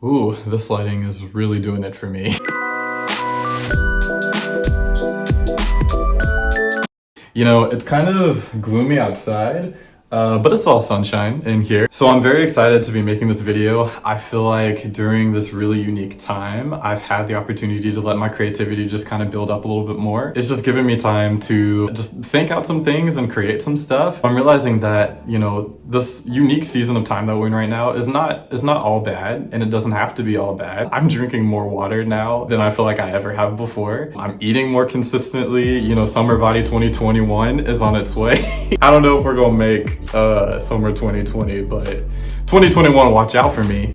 Ooh, this lighting is really doing it for me. You know, it's kind of gloomy outside, but it's all sunshine in here. So I'm very excited to be making this video. I feel like during this really unique time, I've had the opportunity to let my creativity just kind of build up a little bit more. It's just given me time to just think out some things and create some stuff. I'm realizing that, you know, this unique season of time that we're in right now is not all bad, and it doesn't have to be all bad. I'm drinking more water now than I feel like I ever have before. I'm eating more consistently. You know, Summer Body 2021 is on its way. I don't know if we're gonna make summer 2020, but 2021, watch out for me.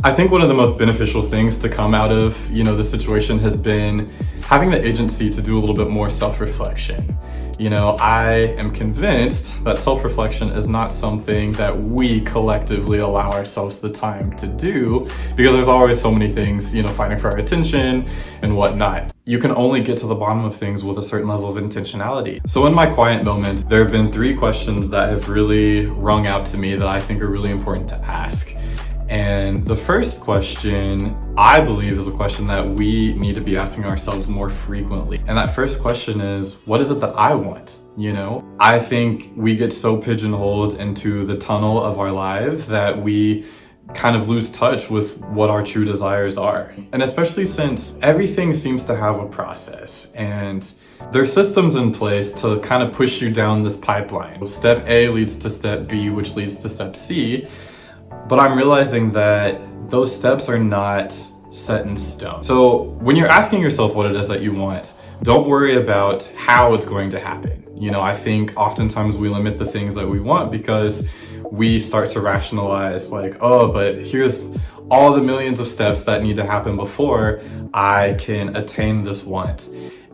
I think one of the most beneficial things to come out of, you know, this situation has been having the agency to do a little bit more self-reflection. You know, I am convinced that self-reflection is not something that we collectively allow ourselves the time to do, because there's always so many things, you know, fighting for our attention and whatnot. You can only get to the bottom of things with a certain level of intentionality. So in my quiet moments, there have been 3 questions that have really rung out to me that I think are really important to ask. And the first question, I believe, is a question that we need to be asking ourselves more frequently. And that first question is, what is it that I want? You know, I think we get so pigeonholed into the tunnel of our life that we kind of lose touch with what our true desires are. And especially since everything seems to have a process, and there's systems in place to kind of push you down this pipeline. Step A leads to step B, which leads to step C. But I'm realizing that those steps are not set in stone. So when you're asking yourself what it is that you want, don't worry about how it's going to happen. You know, I think oftentimes we limit the things that we want because we start to rationalize like, oh, but here's all the millions of steps that need to happen before I can attain this want.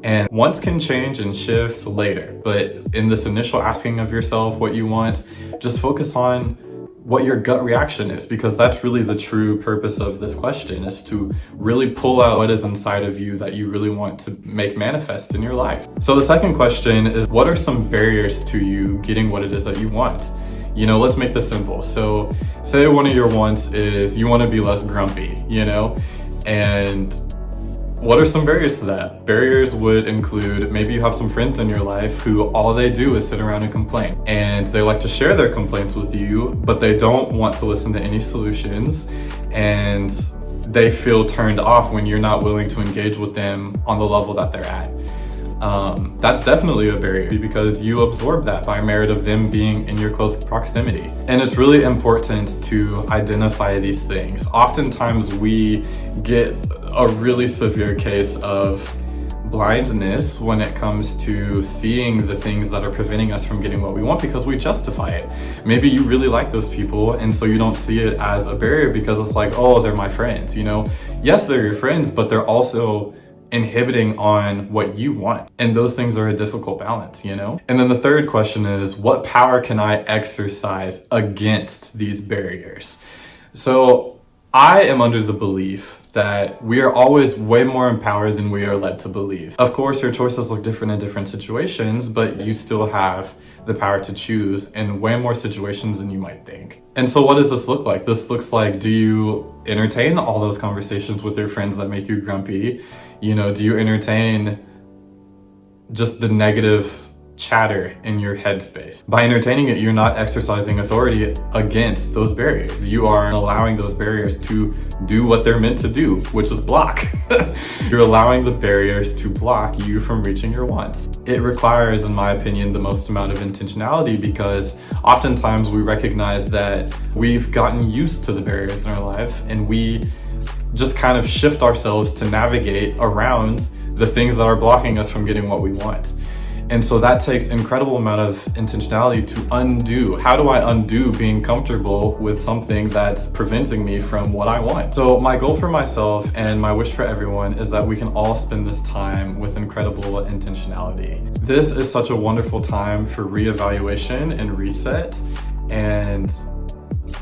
And wants can change and shift later. But in this initial asking of yourself what you want, just focus on what your gut reaction is, because that's really the true purpose of this question, is to really pull out what is inside of you that you really want to make manifest in your life. So the second question is, what are some barriers to you getting what it is that you want? You know, let's make this simple. So say one of your wants is you want to be less grumpy, you know, and what are some barriers to that? Barriers would include, maybe you have some friends in your life who all they do is sit around and complain. And they like to share their complaints with you, but they don't want to listen to any solutions. And they feel turned off when you're not willing to engage with them on the level that they're at. That's definitely a barrier, because you absorb that by merit of them being in your close proximity. And it's really important to identify these things. Oftentimes we get a really severe case of blindness when it comes to seeing the things that are preventing us from getting what we want, because we justify it. Maybe you really like those people, and so you don't see it as a barrier because it's like, oh, they're my friends, you know? Yes, they're your friends, but they're also inhibiting on what you want. And those things are a difficult balance, you know? And then the third question is, what power can I exercise against these barriers? So I am under the belief that we are always way more empowered than we are led to believe. Of course, your choices look different in different situations, but you still have the power to choose in way more situations than you might think. And so what does this look like? This looks like, do you entertain all those conversations with your friends that make you grumpy? You know, do you entertain just the negative chatter in your headspace? By entertaining it, you're not exercising authority against those barriers. You are allowing those barriers to do what they're meant to do, which is block. You're allowing the barriers to block you from reaching your wants. It requires, in my opinion, the most amount of intentionality, because oftentimes we recognize that we've gotten used to the barriers in our life, and we just kind of shift ourselves to navigate around the things that are blocking us from getting what we want. And so that takes incredible amount of intentionality to undo. How do I undo being comfortable with something that's preventing me from what I want? So my goal for myself and my wish for everyone is that we can all spend this time with incredible intentionality. This is such a wonderful time for reevaluation and reset. And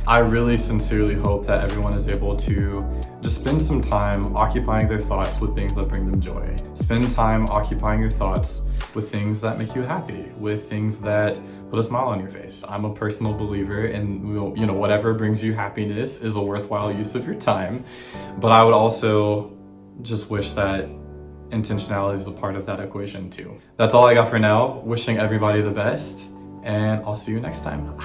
I really sincerely hope that everyone is able to just spend some time occupying their thoughts with things that bring them joy. Spend time occupying your thoughts with things that make you happy, with things that put a smile on your face. I'm a personal believer in, you know, whatever brings you happiness is a worthwhile use of your time. But I would also just wish that intentionality is a part of that equation too. That's all I got for now. Wishing everybody the best, and I'll see you next time.